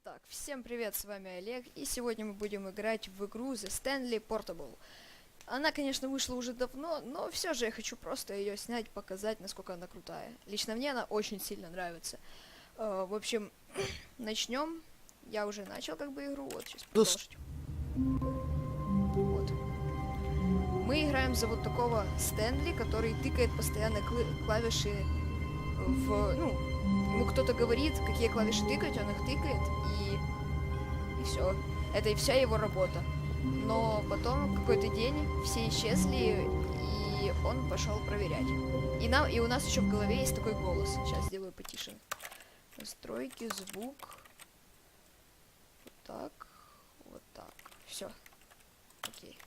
Так, всем привет, с вами Олег, и сегодня мы будем играть в игру The Steanly Portable. Она, конечно, вышла уже давно, но все же я хочу просто ее снять, показать, насколько она крутая. Лично мне она очень сильно нравится. В общем, начнем. Я уже начал как бы игру, вот сейчас продолжить. Вот. Мы играем за вот такого Стэнли, который тыкает постоянно клавиши в, ему кто-то говорит, какие клавиши тыкать, он их тыкает, и все. Это и вся его работа. Но потом какой-то день все исчезли, и он пошел проверять. И у нас еще в голове есть такой голос. Сейчас сделаю потише. Настройки, звук. Вот так. Вот так. Все. Окей.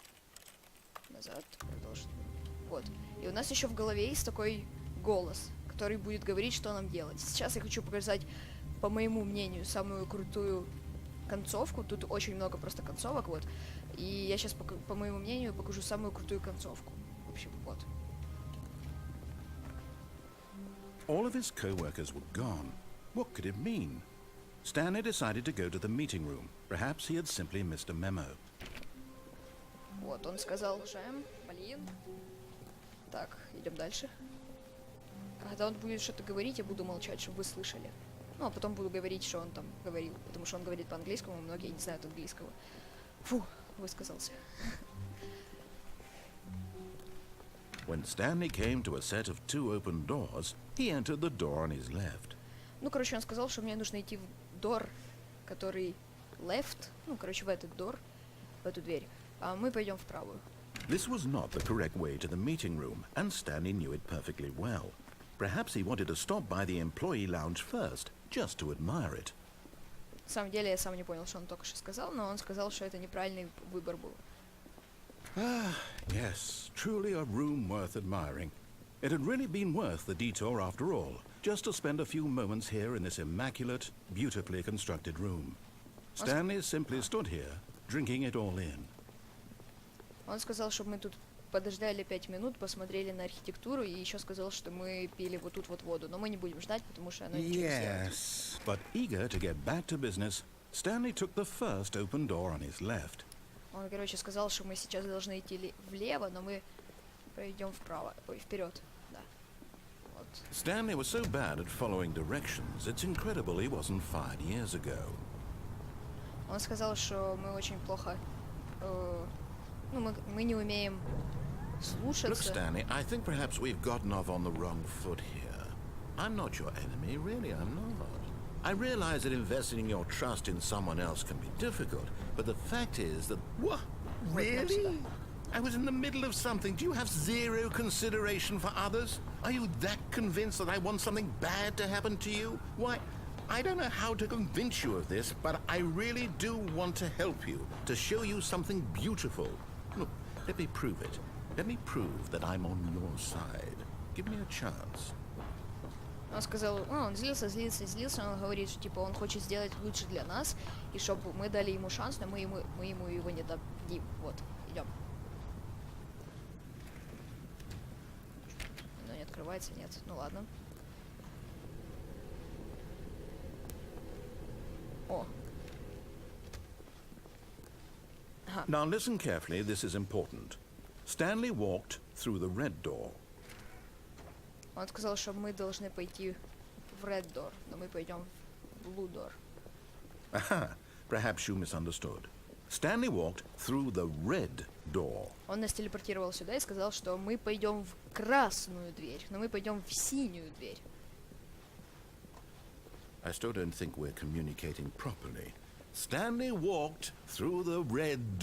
Назад. Продолжить. Вот. И у нас еще в голове есть такой голос, который будет говорить, что нам делать. Сейчас я хочу показать, по моему мнению, самую крутую концовку. Тут очень много просто концовок, вот. И я сейчас, по моему мнению, покажу самую крутую концовку. В общем, вот. All of his co-workers were gone. What could it mean? Stanley decided to go to the meeting room. Perhaps he had simply missed a memo. Вот, он сказал, уважаем, блин. Так, идем дальше. Когда он будет что-то говорить, я буду молчать, чтобы вы слышали. Ну, а потом буду говорить, что он там говорил. Потому что он говорит по-английскому, многие не знают английского. Фу, высказался. When Stanley came to a set of two open doors, he entered the door on his left. Ну, короче, он сказал, что мне нужно идти в door, который left. Ну, короче, в этот door, в эту дверь. А мы пойдем в правую. This was not the correct way to the meeting room, and Stanley knew it perfectly well. Perhaps he wanted to stop by the employee lounge first, just to admire it. На самом деле, я сам не понял, что он только что сказал, но он сказал, что это неправильный выбор был. Ah, yes, truly a room worth admiring. It had really been worth the detour after all, just to spend a few moments here in this immaculate, beautifully constructed room. Stanley simply stood here, drinking it all in. Он сказал, чтобы мы тут подождали 5 минут, посмотрели на архитектуру, и еще сказал, что мы пили вот тут вот воду. Но мы не будем ждать, потому что оно ничего не сделает. Yes, but eager to get back to business, Stanley took the first open door on his left. Он, короче, сказал, что мы сейчас должны идти влево, но мы пойдем вправо. Ой, вперед. Да. Вот. Stanley was so bad at following directions, it's incredible he wasn't fired years ago. Он сказал, что мы очень плохо... мы не умеем слушаться. Look, Stanley, I think perhaps we've gotten off on the wrong foot here. I'm not your enemy, really, I'm not. I realize that investing your trust in someone else can be difficult, but the fact is that... What? Really? I was in the middle of something. Do you have zero consideration for others? Are you that convinced that I want something bad to happen to you? Why, I don't know how to convince you of this, but I really do want to help you, to show you something beautiful. Look, let me prove it. Let me prove that I'm on your side. Give me a chance. Он сказал, он злился, он говорит, что типа он хочет сделать лучше для нас, и чтобы мы дали ему шанс, но мы ему его не дадим. Вот, идем. Но не открывается, нет. Ну ладно. О. Ага. Now listen carefully, this is important. Stanley walked through the red door. Он сказал, что мы должны пойти в red door, но мы пойдем в blue door. Aha, perhaps you misunderstood. Stanley walked through the red door. Он нас телепортировал сюда и сказал, что мы пойдем в красную дверь, но мы пойдем в синюю дверь. I still don't think we're communicating properly. Stanley walked through the red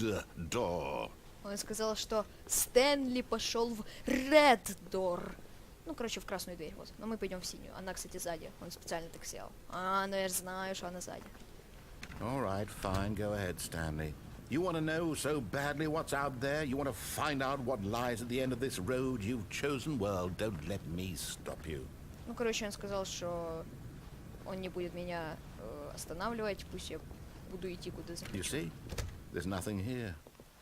door. Он сказал, что Стэнли пошел в red door. Ну, короче, в красную дверь, вот. Но мы пойдем в синюю. Она, кстати, сзади. Он специально так сел. Ну я же знаю, что она сзади. All right, fine. Go ahead, Stanley. You want to know so badly what's out there? You want to find out what lies at the end of this road you've chosen? Well, don't let me stop you. Ну, короче, он сказал, что он не будет меня останавливать. Пусть я буду идти, куда захочу. You see? There's nothing here.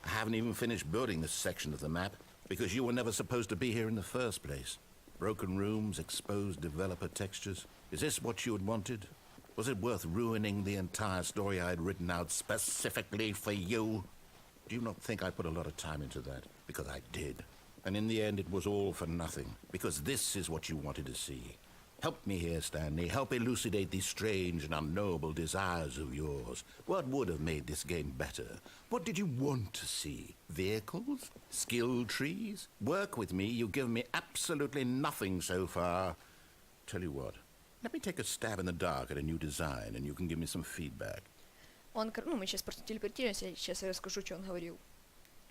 I haven't even finished building this section of the map because you were never supposed to be here in the first place. Broken rooms, exposed developer textures. Is this what you had wanted? Was it worth ruining the entire story I had written out specifically for you? Do you not think I put a lot of time into that? Because I did. And in the end, it was all for nothing. Because this is what you wanted to see. Help me here, Stanley. Help elucidate these strange and unknowable desires of yours. What would have made this game better? What did you want to see? Vehicles? Skill trees? Work with me. You've given me absolutely nothing so far. Tell you what. Let me take a stab in the dark at a new design, and you can give me some feedback. Мы сейчас просто телепортируемся, сейчас я расскажу, что он говорил.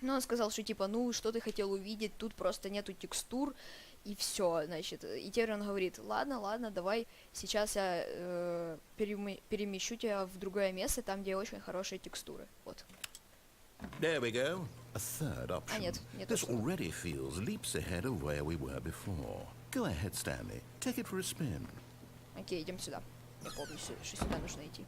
Ну, он сказал, что типа, ну, что ты хотел увидеть, тут просто нету текстур, и все, значит. И теперь он говорит, ладно, давай, сейчас я перемещу тебя в другое место, там, где очень хорошие текстуры. Вот. There we go. A third option. нет This отсюда. already feels leaps ahead of where we were before. Go ahead, Stanley. Take it for a spin. Окей, идем сюда. Я помню, что сюда нужно идти.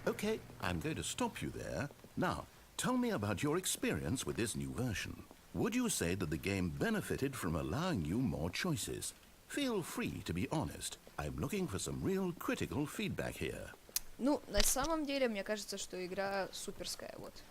Okay, I'm going to stop you there. Now, tell me about your experience with this new version. Would you say that the game benefited from allowing you more choices? Feel free to be honest. I'm looking for some real critical feedback here. Ну, на самом деле, мне кажется, что игра суперская, вот.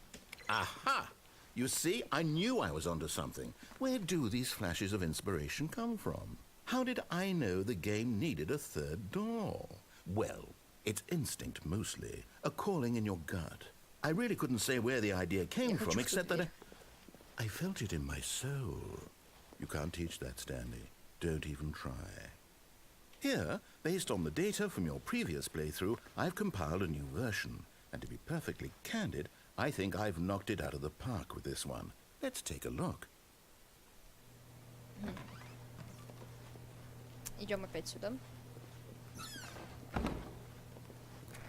Aha! You see, I knew I was onto something. Where do these flashes of inspiration come from? How did I know the game needed a third door? Well, it's instinct mostly, a calling in your gut. I really couldn't say where the idea came from, except that I felt it in my soul. You can't teach that, Stanley. Don't even try. Here, based on the data from your previous playthrough, I've compiled a new version. And to be perfectly candid, I think I've knocked it out of the park with this one. Let's take a look. Идем опять сюда.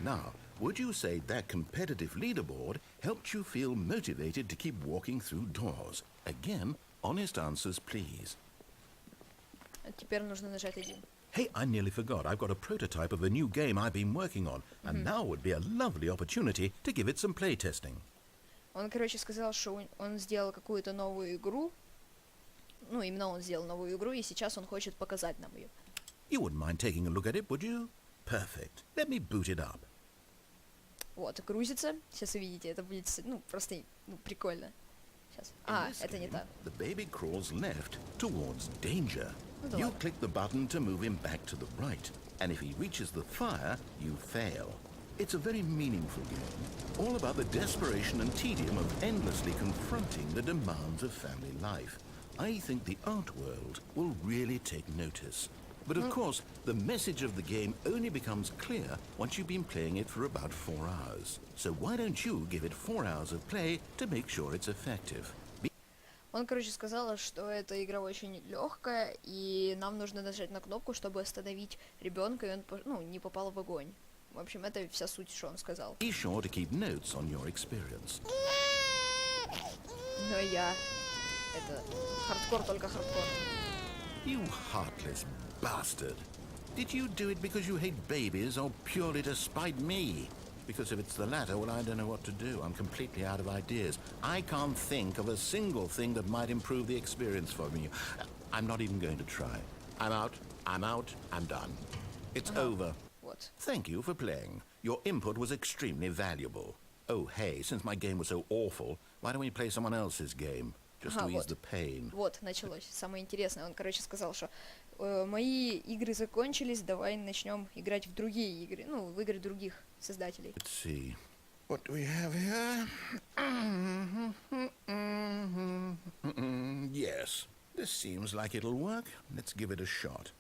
Now, would you say that competitive leaderboard helped you feel motivated to keep walking through doors? Again, honest answers, please. Теперь нужно нажать 1. Hey, I nearly forgot. I've got a prototype of a new game I've been working on, and now would be a lovely opportunity to give it some playtesting. Он, короче, сказал, что он сделал какую-то новую игру. Ну, именно он сделал новую игру, и сейчас он хочет показать нам ее. You wouldn't mind taking a look at it, would you? Perfect. Let me boot it up. Вот, грузится. Сейчас увидите, это будет, ну, просто, ну, прикольно. Сейчас. In this Это не game, та. the baby crawls left towards danger. Ну да You ладно. click the button to move him back to the right, and if he reaches the fire, you fail. It's a very meaningful game, all about the desperation and tedium of endlessly confronting the demands of family life. I think the art world will really take notice. But of course, the message of the game only becomes clear once you've been playing it for about 4 hours. So why don't you give it 4 hours of play to make sure it's effective? Он, короче, сказал, что эта игра очень легкая, и нам нужно нажать на кнопку, чтобы остановить ребенка, и он, ну, не попал в огонь. В общем, это вся суть, что он сказал. Be sure to keep notes on your experience. Но я... Это... Хардкор, только хардкор. You heartless bastard. Did you do it because you hate babies or purely to spite me? Because if it's the latter, well, I don't know what to do. I'm completely out of ideas. I can't think of a single thing that might improve the experience for me. I'm not even going to try. I'm out. I'm done. It's over. Вот. Thank you for playing. Your input was extremely valuable. Oh, hey, since my game was so awful, why don't we play someone else's game? Just to ease вот. the pain. Вот, началось. Самое интересное. Он, короче, сказал, что мои игры закончились, давай начнем играть в другие игры. Ну, в игры других создателей. Let's see. What do we have here? Yes. This seems like it'll work. Let's give it a shot.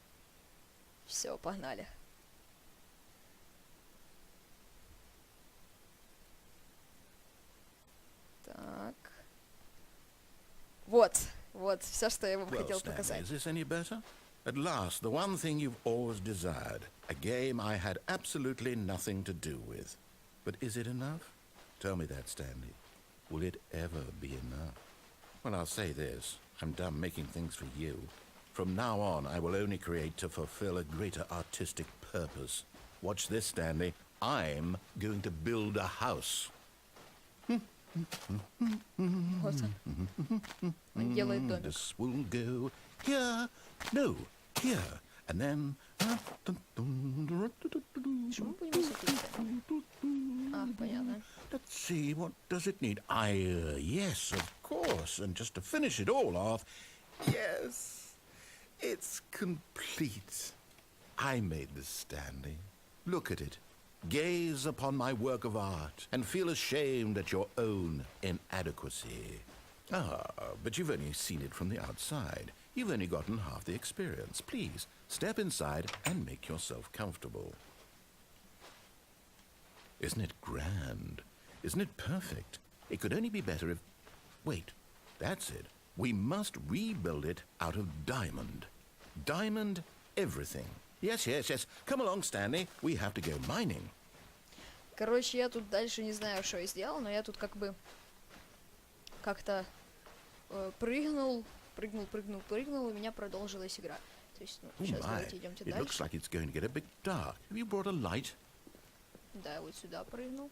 Все, погнали. Так. Вот, все, что я вам Well, хотел Stanley, показать. is this any better? At last, the one thing you've always desired. A game I had absolutely nothing to do with. But is it enough? Tell me that, Stanley. Will it ever be enough? Well, I'll say this. I'm done making things for you. From now on, I will only create to fulfill a greater artistic purpose. Watch this, Stanley. I'm going to build a house. Вот он. Он делает домик. This will go here. No, here. And then... Что мы будем смотреть? А, понятно. Let's see, what does it need? Yes, of course. And just to finish it all off, yes, it's complete. I made this, Stanley. Look at it. Gaze upon my work of art and feel ashamed at your own inadequacy. Ah, but you've only seen it from the outside. You've only gotten half the experience. Please, step inside and make yourself comfortable. Isn't it grand? Isn't it perfect? It could only be better if... Wait, that's it. We must rebuild it out of diamond. Diamond everything. Yes, yes, yes. Come along, Stanley. We have to go mining. Короче, я тут дальше не знаю, что я сделал, но я тут как бы как-то прыгнул, и у меня продолжилась игра. То есть, ну, сейчас давайте идемте It looks дальше. like it's going to get a bit dark. Have you brought a light? Да, вот сюда прыгнул.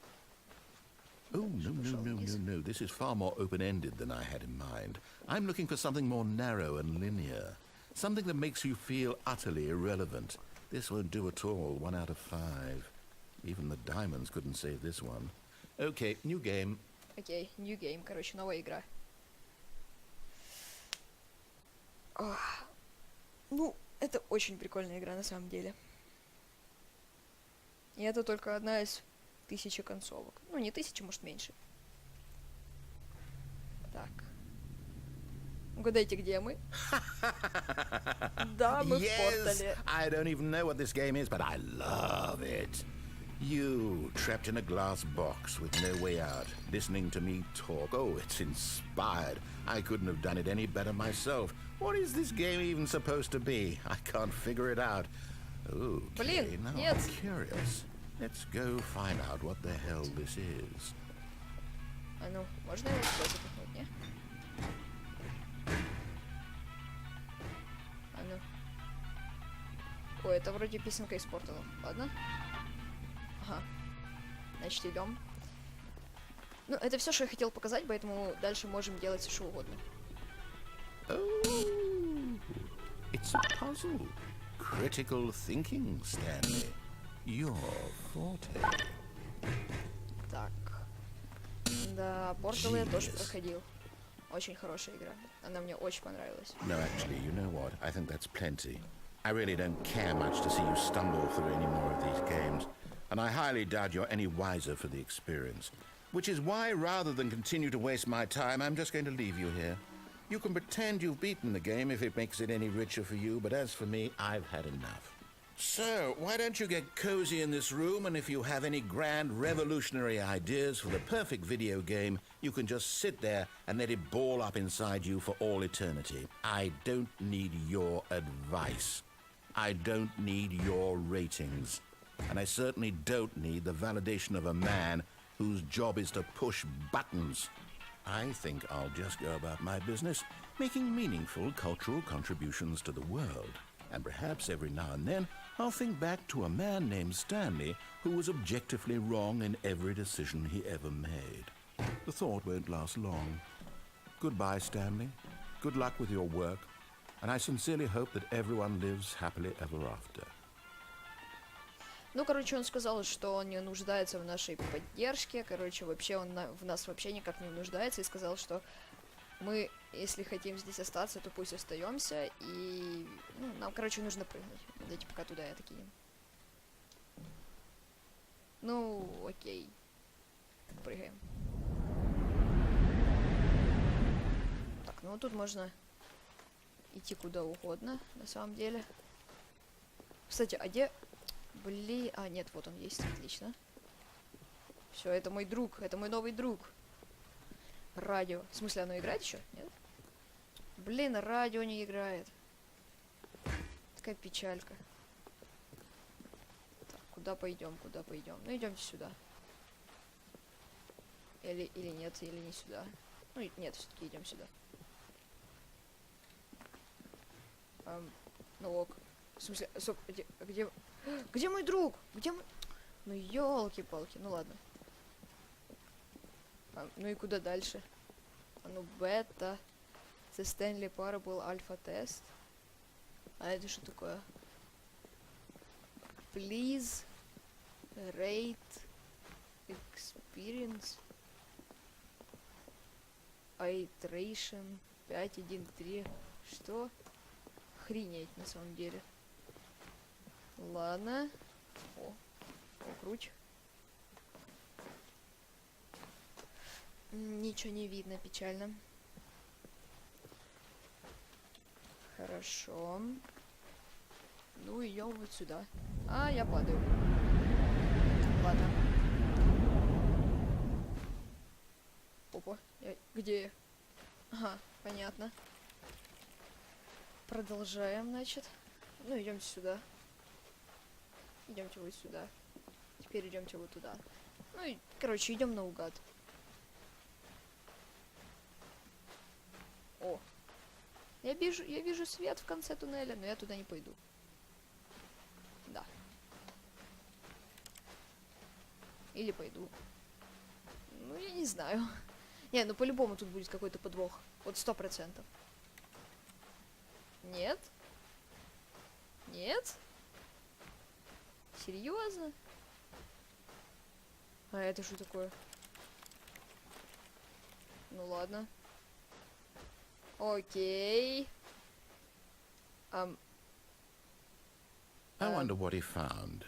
Oh, no. This is far more open-ended than I had in mind. I'm looking for something more narrow and linear. Something that makes you feel utterly irrelevant. This won't do at all. 1 out of 5. Even the diamonds couldn't save this one. Okay, new game. Окей, new game, короче, новая игра. Ну, это очень прикольная игра на самом деле. И это только одна из 1000 концовок. Ну, не 1000, может, меньше. Так. Угадайте, где мы? Да, мы в портале. I don't even know what this game is, but I love it. You, trapped in a glass box with no way out, listening to me talk. Oh, it's inspired. I couldn't have done it any better myself. What is this game even supposed to be? I can't figure it out. Okay, Блин, now нет. I'm curious. Let's go find out what the hell this is. А ну, можно его сюда запихнуть, не? А ну. Ой, это вроде песенка из Portable. Ладно. Ага. Значит, идем. Ну, это все, что я хотел показать, поэтому дальше можем делать что угодно. Oh, it's a puzzle. Critical thinking, Stanley. Your forte. Так. Да, Portable я тоже Genius. проходил. Очень хорошая игра. Она мне очень понравилась. No, actually, you know what? I think that's plenty. I really don't care much to see you stumble through any more of these games. And I highly doubt you're any wiser for the experience. Which is why, rather than continue to waste my time, I'm just going to leave you here. You can pretend you've beaten the game if it makes it any richer for you, but as for me, I've had enough. So, why don't you get cozy in this room, and if you have any grand revolutionary ideas for the perfect video game, you can just sit there and let it ball up inside you for all eternity. I don't need your advice. I don't need your ratings. And I certainly don't need the validation of a man whose job is to push buttons. I think I'll just go about my business, making meaningful cultural contributions to the world. And perhaps every now and then, I'll think back to a man named Stanley who was objectively wrong in every decision he ever made. The thought won't last long. Goodbye, Stanley. Good luck with your work. And I sincerely hope that everyone lives happily ever after. Ну, короче, он сказал, что он не нуждается в нашей поддержке. Короче, вообще он в нас вообще никак не нуждается. И сказал, что мы, если хотим здесь остаться, то пусть остаемся. И ну, нам, короче, нужно прыгнуть. Дайте пока туда я такие. Ну, окей. Прыгаем. Так, ну тут можно идти куда угодно, на самом деле. Кстати, а где... Блин, а нет, вот он есть, отлично. Все, это мой друг, это мой новый друг. Радио. В смысле, оно играет еще? Нет? Блин, радио не играет. Такая печалька. Так, куда пойдем, куда пойдем? Ну, идемте сюда. Или нет, или не сюда. Ну, нет, все-таки идем сюда. Ну ок. В смысле, стоп, где мой друг? Где мой... Ну ёлки-палки, ну ладно. Ну и куда дальше? Ну бета. The Steanly Porable Alpha Test. А это что такое? Please rate experience iteration 5.1.3. Что? Охренеть на самом деле. Ладно. О, круть. Ничего не видно, печально. Хорошо. Ну, идем вот сюда. А, я падаю. Ладно. Опа, где я? Ага, понятно. Продолжаем, значит. Ну, идемте сюда. Идемте вот сюда. Теперь идемте вот туда. Ну и, короче, идем наугад. О. Я вижу свет в конце туннеля, но я туда не пойду. Да. Или пойду. Ну, я не знаю. Не, ну по-любому тут будет какой-то подвох. Вот 100%. Нет? Нет? Серьезно? А это что такое? Ну ладно. Окей. I wonder what he found.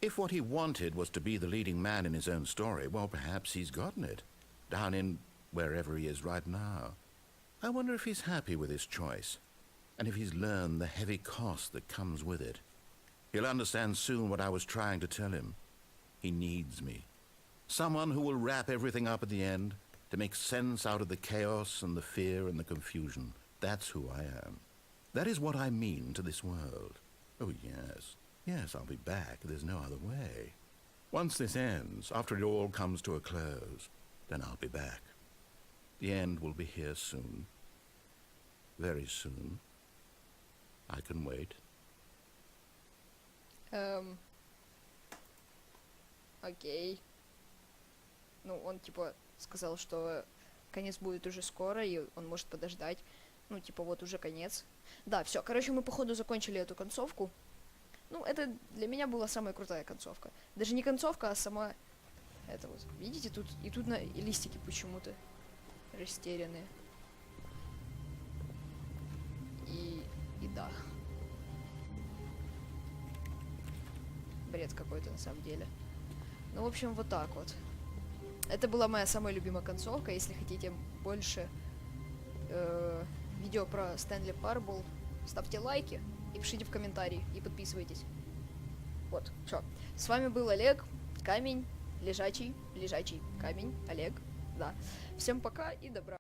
If what he wanted was to be the leading man in his own story, well, perhaps he's gotten it. Down in wherever he is right now. I wonder if he's happy with his choice. And if he's learned the heavy cost that comes with it. He'll understand soon what I was trying to tell him. He needs me. Someone who will wrap everything up at the end, to make sense out of the chaos and the fear and the confusion. That's who I am. That is what I mean to this world. Oh, yes. Yes, I'll be back. There's no other way. Once this ends, after it all comes to a close, then I'll be back. The end will be here soon. Very soon. I can wait. Окей. Ну, он, типа, сказал, что конец будет уже скоро, и он может подождать. Ну, типа, вот уже конец. Да, все. Короче, мы, походу, закончили эту концовку. Ну, это для меня была самая крутая концовка. Даже не концовка, а сама... Это вот, видите, тут и тут и листики почему-то растерянные. И да. Бред какой-то на самом деле. Ну, в общем, вот так вот. Это была моя самая любимая концовка. Если хотите больше видео про Steanly Porable, ставьте лайки и пишите в комментарии, и подписывайтесь. Вот, все. С вами был Олег, камень, лежачий, камень, Олег, да. Всем пока и добра.